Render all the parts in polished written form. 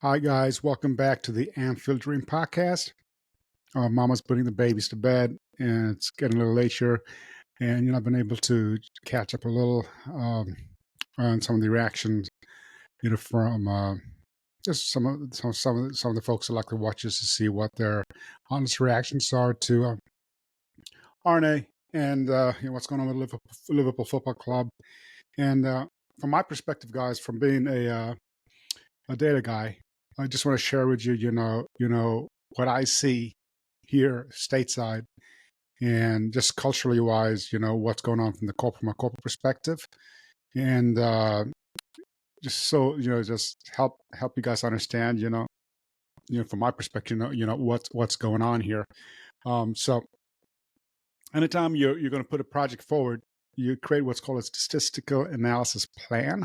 Hi, guys. Welcome back to the Anfield Dream Podcast. Mama's putting the babies to bed, and it's getting a little late here. And I've been able to catch up a little on some of the reactions, from just some of the folks that like to watch us to see what their honest reactions are to RNA and what's going on with Liverpool Football Club. And from my perspective, guys, from being a data guy, I just want to share with you, what I see here stateside and just culturally wise, what's going on from a corporate perspective, and just so just help you guys understand, from my perspective, what's going on here. So anytime you're going to put a project forward, you create what's called a statistical analysis plan.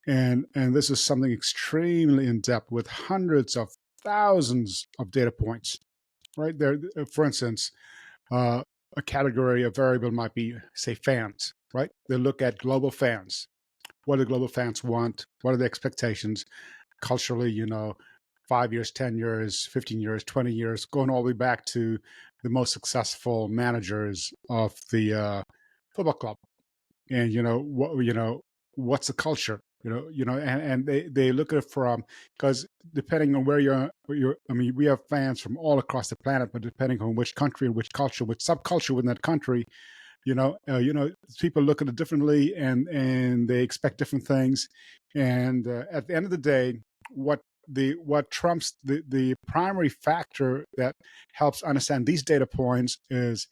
And this is something extremely in depth with hundreds of thousands of data points, right there. For instance, a category, a variable might be, say, fans, right? They look at global fans. What do global fans want? What are the expectations culturally, 5 years, 10 years, 15 years, 20 years, going all the way back to the most successful managers of the football club. And, what's the culture? And they look at it from, because depending on where you're, I mean, we have fans from all across the planet, but depending on which country, which culture, which subculture within that country, people look at it differently, and they expect different things. And at the end of the day, what trumps the primary factor that helps understand these data points is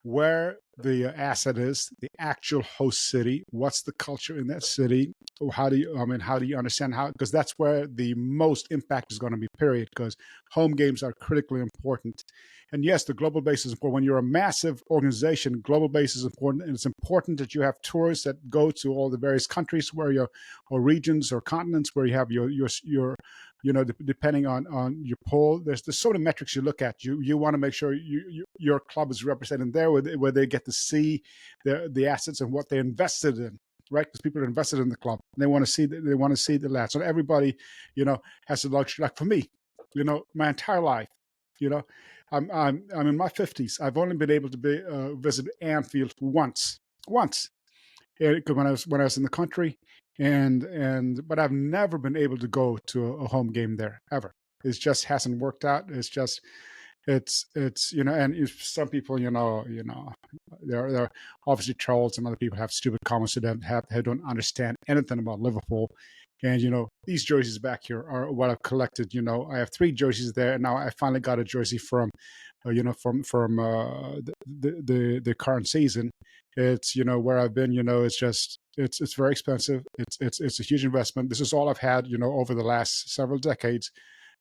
where the asset is, the actual host city, what's the culture in that city, how do you understand how, because that's where the most impact is going to be, period, because home games are critically important. And yes, the global base is important. When you're a massive organization, global base is important, and it's important that you have tours that go to all the various countries where or regions or continents where you have your depending on your poll. There's so many metrics you look at. You want to make sure your club is represented there, where they get to see the assets and what they invested in, right? Because people are invested in the club, and they want to see the land. So everybody, has the luxury. Like for me, my entire life, I'm in my 50s. I've only been able to visit Anfield once. When I was in the country, but I've never been able to go to a home game there ever. It just hasn't worked out. It's and if some people, they're obviously trolls, and other people have stupid comments who don't understand anything about Liverpool. And these jerseys back here are what I've collected. I have 3 jerseys there, and now I finally got a jersey from the current season. It's where I've been. It's very expensive. It's a huge investment. This is all I've had over the last several decades.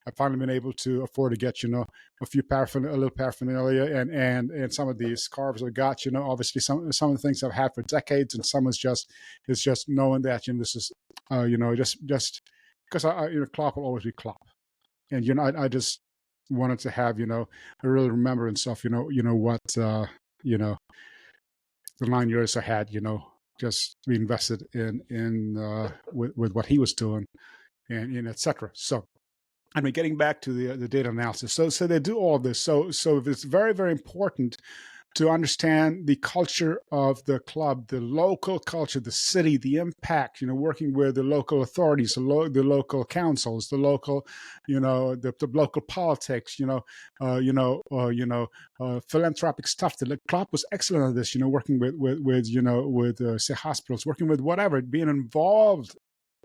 I've finally been able to afford to get a little paraphernalia, and some of these scarves I got. Obviously some of the things I've had for decades, and some is just knowing that this is just because Klopp will always be Klopp, and I just wanted to have a real remembrance of what the 9 years I had just be invested in with what he was doing, and etc. So, I mean, getting back to the data analysis. So they do all of this. So it's very, very important to understand the culture of the club, the local culture, the city, the impact, working with the local authorities, the local councils, the local, the local politics, philanthropic stuff. The club was excellent at this, working with say hospitals, working with whatever, being involved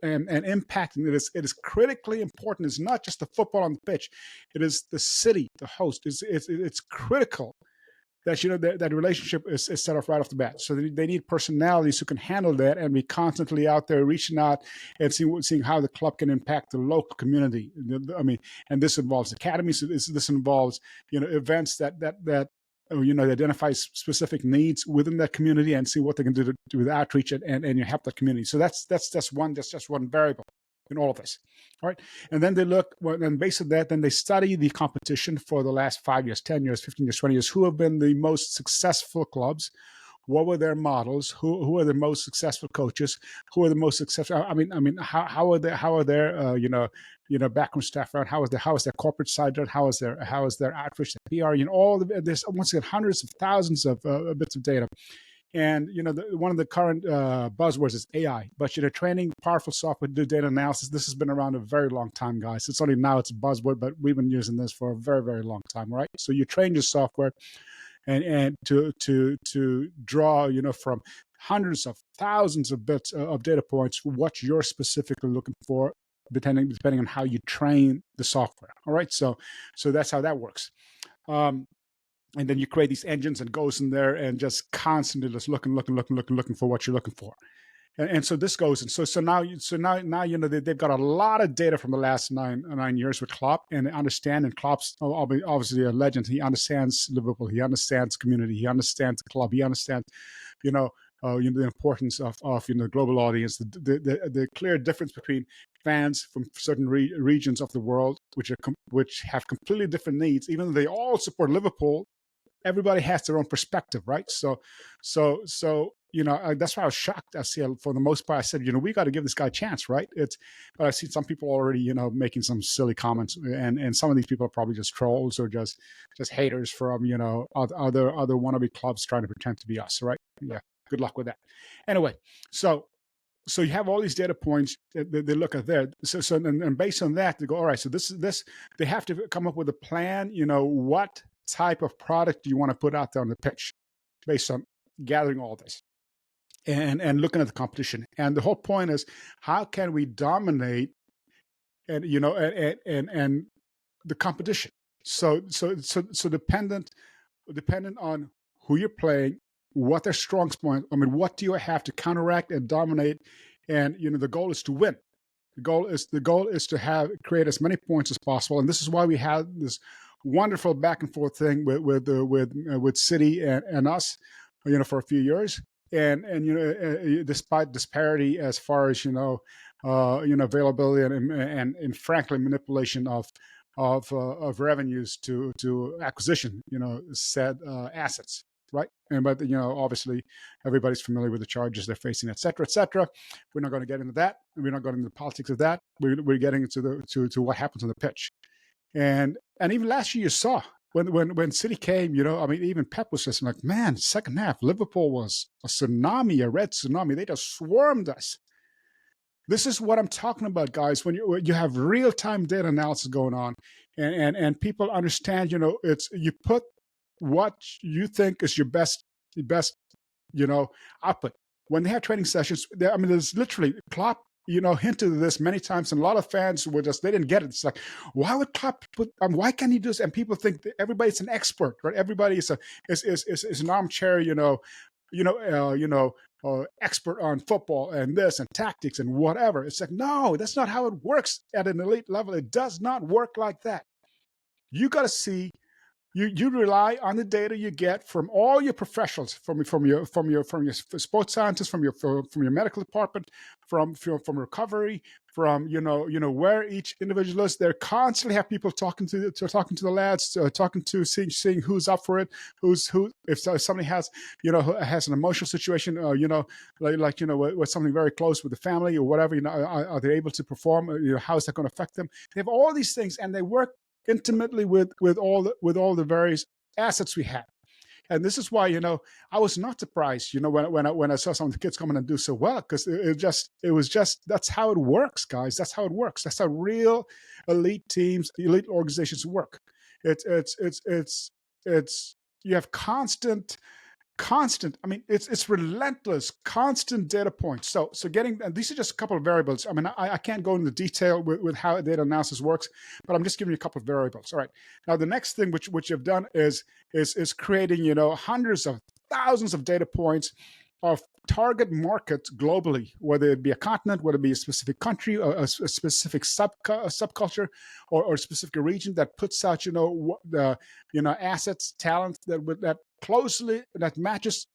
and impacting. It is critically important. It's not just the football on the pitch. It is the city, the host. It's critical that that relationship is set off right off the bat. So they need personalities who can handle that and be constantly out there reaching out and seeing how the club can impact the local community. I mean, and this involves academies. This involves events that they identify specific needs within that community and see what they can do with outreach and you help that community. So that's just one variable in all of this. All right. And then they look, and based on that, then they study the competition for the last 5 years, 10 years, 15 years, 20 years, who have been the most successful clubs, what were their models, who are the most successful coaches, who are the most successful. How are their background staff around? How is their corporate side done? How is their outreach, their PR? All there's once again hundreds of thousands of bits of data. And one of the current buzzwords is AI. But training powerful software to do data analysis. This has been around a very long time, guys. It's only now it's a buzzword, but we've been using this for a very, very long time, right? So you train your software, and to draw from hundreds of thousands of bits of data points what you're specifically looking for, depending on how you train the software. All right, so that's how that works. And then you create these engines and goes in there and just constantly just looking for what you're looking for. And so this goes, and so now they've got a lot of data from the last nine years with Klopp, and they understand. And Klopp's obviously a legend. He understands Liverpool. He understands community. He understands the club. He understands, the importance of the global audience. The clear difference between fans from certain regions of the world, which have completely different needs, even though they all support Liverpool. Everybody has their own perspective, right? So that's why I was shocked. I see, for the most part, I said, we got to give this guy a chance, right? But I've seen some people already, making some silly comments, and some of these people are probably just trolls or just haters from, other wannabe clubs trying to pretend to be us, right? Yeah, good luck with that. Anyway, so you have all these data points that they look at there. And based on that, they go, all right, so this. They have to come up with a plan. What type of product do you want to put out there on the pitch based on gathering all this and looking at the competition. And the whole point is, how can we dominate and the competition? So dependent on who you're playing, what their strong point. I mean, what do you have to counteract and dominate? And the goal is to win. The goal is to create as many points as possible. And this is why we had this wonderful back and forth thing with City and us, for a few years. And despite disparity as far as availability and frankly manipulation of revenues to acquisition, said assets, right? But obviously everybody's familiar with the charges they're facing, et cetera, et cetera. We're not going to get into that. We're not going into the politics of that. We're getting into to what happens on the pitch. And even last year you saw when City came, even Pep was just like, man, second half, Liverpool was a tsunami, a red tsunami. They just swarmed us. This is what I'm talking about, guys. When you have real-time data analysis going on, and people understand, it's you put what you think is your best output. When they have training sessions, there's literally Klopp, hinted at this many times, and a lot of fans they didn't get it. It's like, why would Klopp why can't he do this? And people think that everybody's an expert, right? Everybody is an armchair, expert on football and this and tactics and whatever. It's like, no, that's not how it works at an elite level. It does not work like that. You got to see. You rely on the data you get from all your professionals, from your sports scientists, from your medical department, from recovery, from where each individual is. They constantly have people talking to the lads, seeing who's up for it, if somebody has has an emotional situation, with something very close with the family or whatever, are they able to perform? How is that going to affect them? They have all these things, and they work intimately with all the various assets we have. And this is why I was not surprised when I saw some of the kids coming and do so well, because it was just that's how it works, guys. That's how it works. That's how real elite teams, elite organizations work. It's you have constant. I mean, it's relentless, constant data points. So getting, and these are just a couple of variables. I mean, I can't go into detail with how data analysis works, but I'm just giving you a couple of variables. All right. Now, the next thing which you've done is creating, hundreds of thousands of data points of target markets globally, whether it be a continent, whether it be a specific country, or a specific subculture, or a specific region that puts out, assets, talent that closely that matches,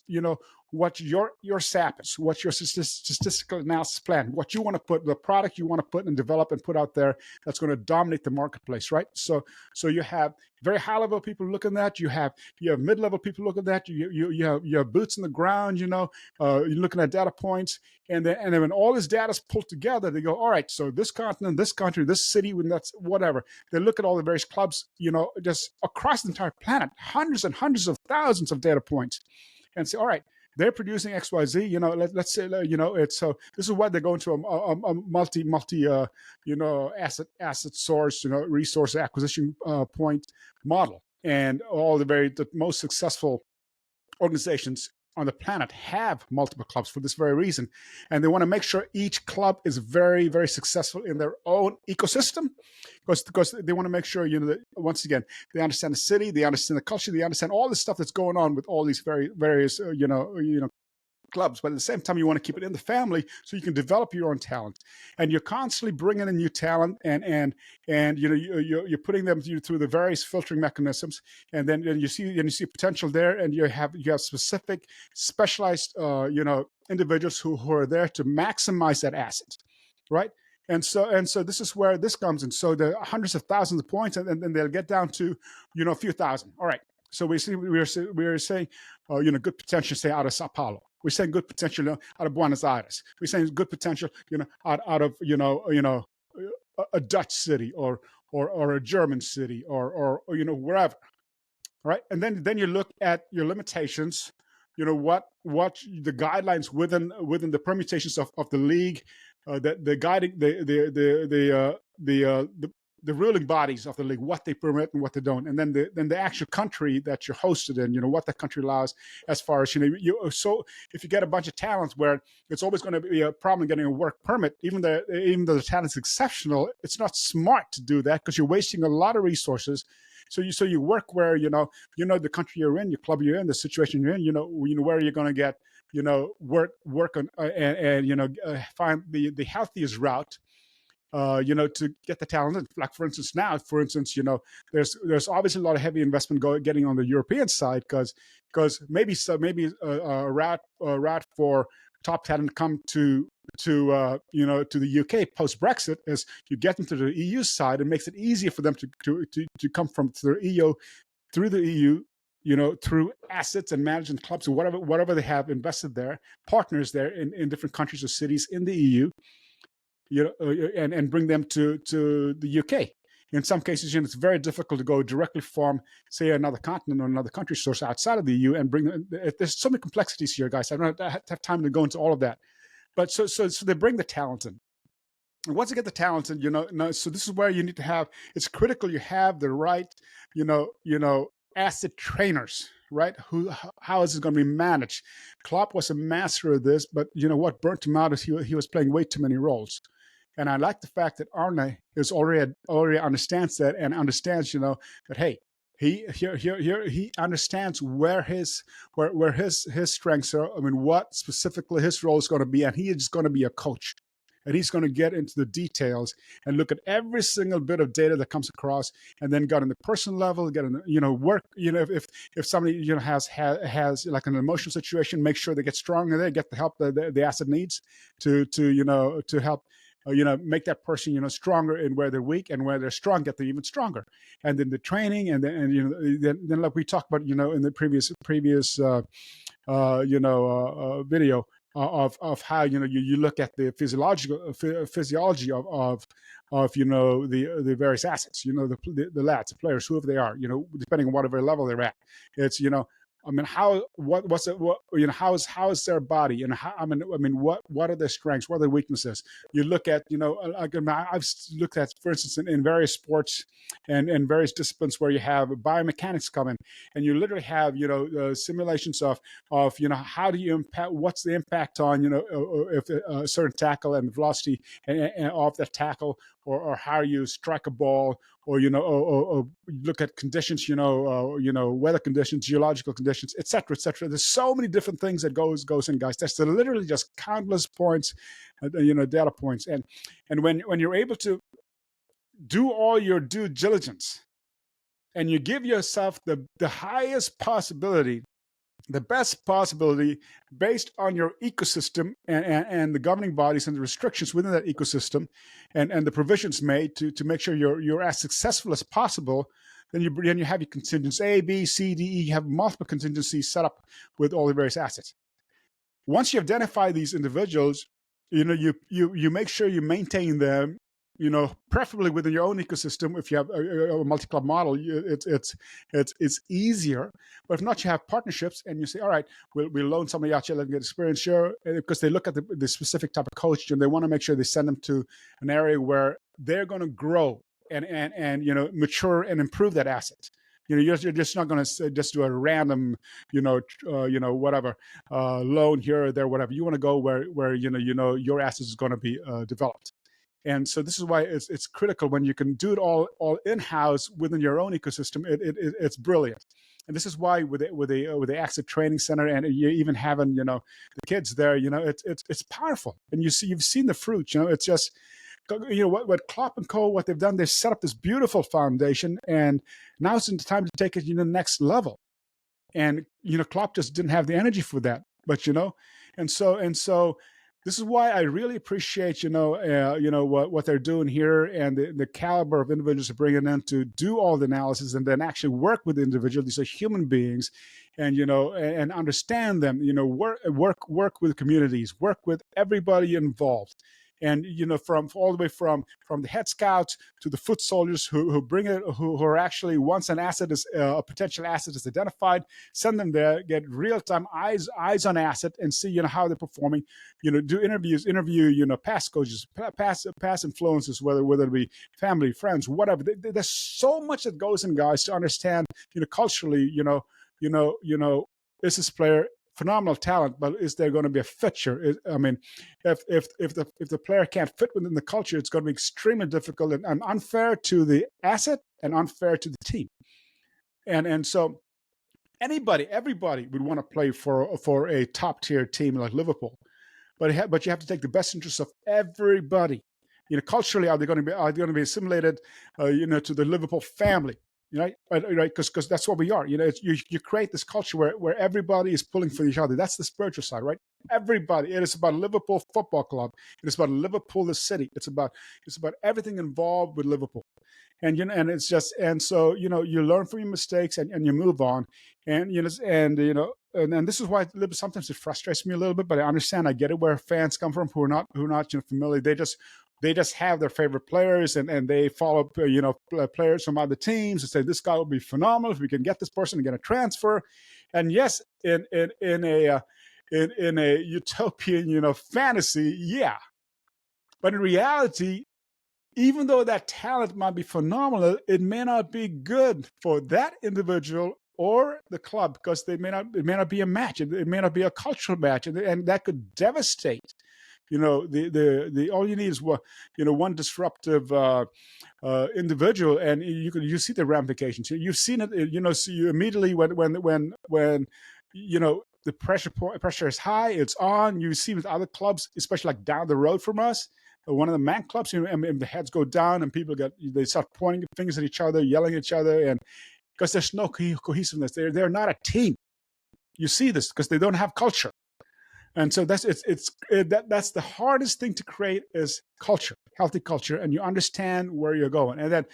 what your SAP is, what your statistical analysis plan, what you want to put, the product you want to put and develop and put out there that's going to dominate the marketplace, right? So you have very high level people looking at that. You have mid level people looking at that. You have boots in the ground. You're looking at data points, and then when all this data is pulled together, they go, all right. So this continent, this country, this city, when that's whatever. They look at all the various clubs, just across the entire planet, hundreds and hundreds of thousands of data points, and say, all right, they're producing XYZ. Let's say, it's so this is why they go into a multi asset source, resource acquisition point model, and all the most successful organizations on the planet have multiple clubs for this very reason. And they want to make sure each club is very, very successful in their own ecosystem, because they want to make sure, that once again, they understand the city, they understand the culture, they understand all the stuff that's going on with all these various, clubs. But at the same time, you want to keep it in the family so you can develop your own talent. And you're constantly bringing in new talent, and you're putting them through the various filtering mechanisms, and then you see potential there, and you have specific specialized individuals who are there to maximize that asset, right? And so this is where this comes in. So there are hundreds of thousands of points, and then they'll get down to a few thousand. All right. So we're saying good potential, say, out of Sao Paulo. We're saying good potential out of Buenos Aires. We're saying good potential out of a Dutch city or a German city or wherever, right? And then you look at your limitations. What the guidelines within the permutations of the league, the guiding the ruling bodies of the league, what they permit and what they don't, and then the actual country that you're hosted in, what the country allows, as far as so if you get a bunch of talents where it's always going to be a problem getting a work permit, even though the talent's exceptional, it's not smart to do that, because you're wasting a lot of resources. So you work where the country you're in, your club you're in, the situation you're in, where you're going to get work on and find the healthiest route, to get the talent. Like for instance, there's obviously a lot of heavy investment getting on the European side, because maybe a route for top talent to come to the UK post Brexit is you get them to the EU side. It makes it easier for them to come from the EU through the EU. Through assets and management clubs or whatever they have invested there, partners there in different countries or cities in the EU, and bring them to the UK. In some cases, it's very difficult to go directly from, say, another continent or another country source outside of the EU and bring them. There's so many complexities here, guys. I don't have time to go into all of that. But so they bring the talent in. And once you get the talent in, so this is where you need to have. It's critical you have the right, asset trainers, right? How is it going to be managed? Klopp was a master of this, but what burnt him out is he was playing way too many roles. And I like the fact that Arne is already understands that, and understands, that hey, he understands where his strengths are. I mean, what specifically his role is going to be, and he is going to be a coach. And he's going to get into the details and look at every single bit of data that comes across, and then get on the personal level, get in work. If somebody has like an emotional situation, make sure they get stronger there, get the help the asset needs to help make that person stronger in where they're weak, and where they're strong, get them even stronger. And then the training, and then like we talked about in the previous video, of how you look at the physiology of the various assets, the lads, the players, whoever they are, depending on whatever level they're at. It's I mean, how is their body, and what are their strengths, what are their weaknesses? You look at I've looked at, for instance, in various sports and various disciplines where you have biomechanics come in, and you literally have simulations of how do you impact, what's the impact on if a certain tackle and the velocity and of that tackle, or how you strike a ball, or look at conditions, weather conditions, geological conditions, etc., etc. There's so many different things that goes in, guys. That's literally just countless points, data points, and when you're able to do all your due diligence, and you give yourself the highest possibility the best possibility based on your ecosystem and the governing bodies and the restrictions within that ecosystem and the provisions made to make sure you're as successful as possible. Then you have your contingents A, B, C, D, E. You have multiple contingencies set up with all the various assets. Once you identify these individuals, you make sure you maintain them, preferably within your own ecosystem. If you have a multi-club model, it's easier. But if not, you have partnerships, and you say, all right, we'll loan somebody out here, let them get experience here, because they look at the specific type of coach, and they want to make sure they send them to an area where they're going to grow and mature and improve that asset. You're just not going to just do a random, whatever loan here or there, whatever. You want to go where your assets is going to be developed. And so this is why it's critical when you can do it all in-house within your own ecosystem. It's brilliant. And this is why with the Active Training Center, and you even having the kids there, it's powerful. And you've seen the fruit. It's just what Klopp and Co. what they've done. They've set up this beautiful foundation, and now it's time to take it to the next level. And Klopp just didn't have the energy for that. But and so this is why I really appreciate what they're doing here, and the caliber of individuals they're bringing in to do all the analysis and then actually work with the individual. These are human beings, and and understand them. Work with communities, work with everybody involved. And from all the way from the head scouts to the foot soldiers who bring it, who are actually, once an asset is a potential asset is identified, send them there, get real time eyes on asset, and see how they're performing. Do interviews, interview past coaches, past influences, whether it be family, friends, whatever. There's so much that goes in, guys, to understand culturally. Is this player phenomenal talent, but is there going to be a fit here? I mean, if the player can't fit within the culture, it's going to be extremely difficult and unfair to the asset and unfair to the team. And so everybody would want to play for a top tier team like Liverpool, but you have to take the best interests of everybody. Culturally, are they going to be assimilated, to the Liverpool family? Right, because that's what we are. You create this culture where everybody is pulling for each other. That's the spiritual side, right? Everybody. It is about Liverpool Football Club. It is about Liverpool, the city. It's about everything involved with Liverpool. And it's just, and so you learn from your mistakes and you move on. And and this is why sometimes it frustrates me a little bit, but I understand. I get it where fans come from who are not familiar. They just have their favorite players, and they follow players from other teams and say, this guy will be phenomenal if we can get this person and get a transfer. And yes, in a utopian fantasy, yeah, but in reality, even though that talent might be phenomenal, it may not be good for that individual or the club, because it may not be a match. It may not be a cultural match, and that could devastate. The all you need is one disruptive individual, and you see the ramifications. You've seen it. So you immediately when the pressure is high, it's on. You see with other clubs, especially like down the road from us, one of the man clubs, and the heads go down, and people they start pointing fingers at each other, yelling at each other, and because there's no cohesiveness. They're not a team. You see this because they don't have culture. And so that's the hardest thing to create is culture, healthy culture, and you understand where you're going. And then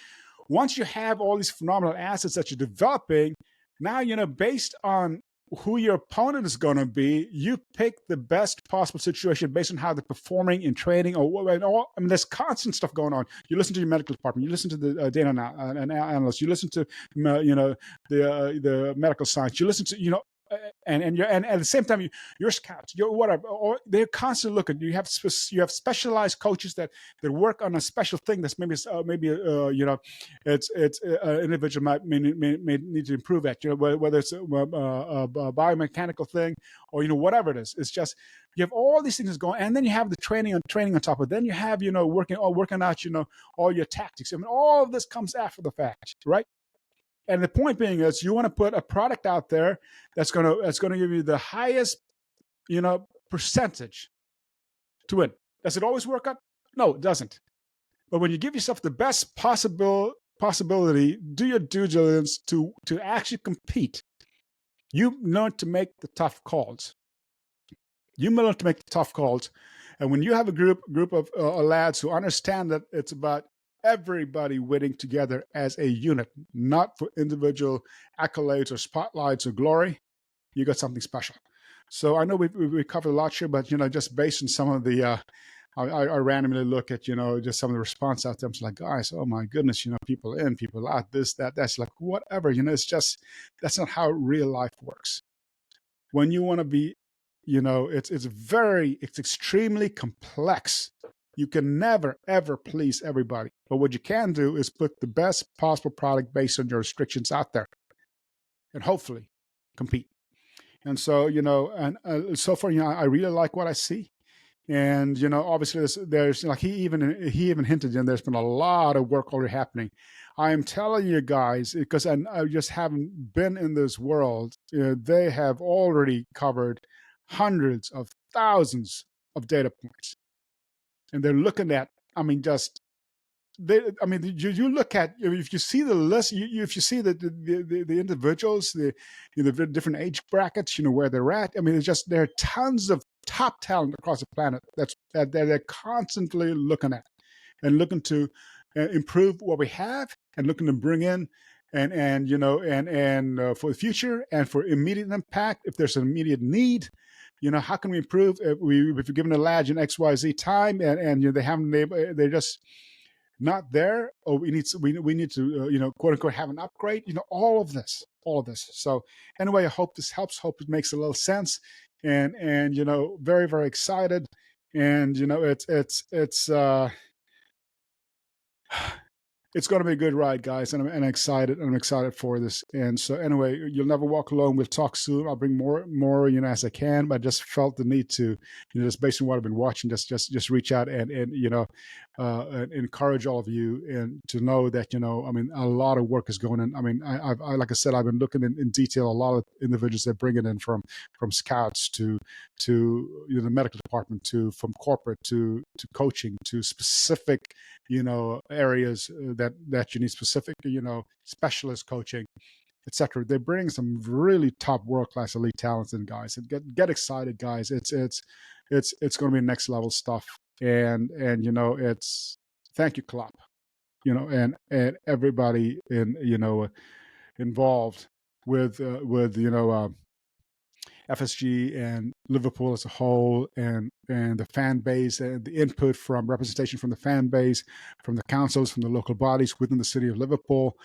once you have all these phenomenal assets that you're developing, now based on who your opponent is going to be, you pick the best possible situation based on how they're performing in training there's constant stuff going on. You listen to your medical department, you listen to the data analyst, you listen to the medical science, you listen to and at the same time your scouts, your whatever, or they're constantly looking. You have specialized coaches that work on a special thing that's maybe it's individual may need to improve at, whether it's a biomechanical thing or whatever it is. It's just you have all these things going, and then you have the training on top of it. Then you have working out all your tactics. I mean, all of this comes after the fact, right? And the point being is, you want to put a product out there that's going to give you the highest, percentage to win. Does it always work out? No, it doesn't. But when you give yourself the best possibility, do your due diligence to actually compete. You learn to make the tough calls. You learn to make the tough calls. And when you have a group of lads who understand that it's about everybody winning together as a unit, not for individual accolades or spotlights or glory, you got something special. So I know we covered a lot here, but just based on some of the, I randomly look at just some of the response out there. I'm just like, guys, oh my goodness, people in, people out, this, that, that's like whatever. It's just that's not how real life works. When you want to be, it's extremely complex. You can never ever please everybody, but what you can do is put the best possible product based on your restrictions out there, and hopefully compete. And so, so far, I really like what I see. And obviously, there's like he even hinted, and there's been a lot of work already happening. I am telling you guys, because I just haven't been in this world. They have already covered hundreds of thousands of data points, and they're looking at. I mean, just you look at, if you see the list, if you see the individuals, the different age brackets, where they're at. I mean, there are tons of top talent across the planet that they're constantly looking at and looking to improve what we have, and looking to bring in and for the future and for immediate impact. If there's an immediate need, how can we improve? If we're given a lad in XYZ time, and they haven't been able, they're just not there, or we need to quote unquote have an upgrade. All of this. So anyway, I hope this helps. Hope it makes a little sense. And very, very excited. And it's going to be a good ride, guys, and I'm excited. I'm excited for this. And so, anyway, you'll never walk alone. We'll talk soon. I'll bring more, as I can. But I just felt the need to, just based on what I've been watching, just reach out and and encourage all of you, and to know that I mean, a lot of work is going on. I mean, I like I said, I've been looking in detail. A lot of individuals that bring it in from scouts to the medical department, from corporate to coaching, to specific areas that you need specific specialist coaching, etc. They bring some really top world-class elite talents in, guys, and get excited, guys. It's going to be next level stuff. And it's, thank you, Klopp, and everybody involved with FSG and Liverpool as a whole, and the fan base, and the input from representation from the fan base, from the councils, from the local bodies within the city of Liverpool,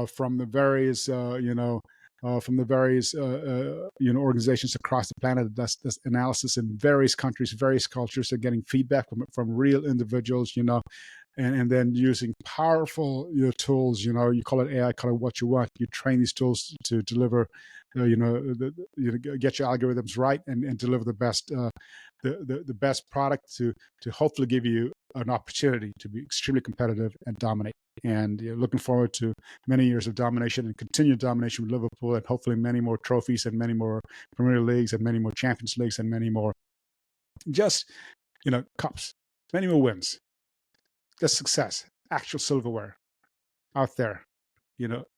from the various organizations across the planet that does analysis in various countries, various cultures. They're getting feedback from real individuals, and then using powerful tools. You call it AI, call it what you want. You train these tools to deliver, get your algorithms right, and deliver the best the best product to hopefully give you an opportunity to be extremely competitive and dominate. And looking forward to many years of domination and continued domination with Liverpool, and hopefully many more trophies, and many more Premier Leagues, and many more Champions Leagues, and many more cups, many more wins. The success, actual silverware out there,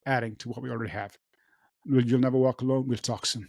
adding to what we already have. You'll never walk alone. We'll talk soon.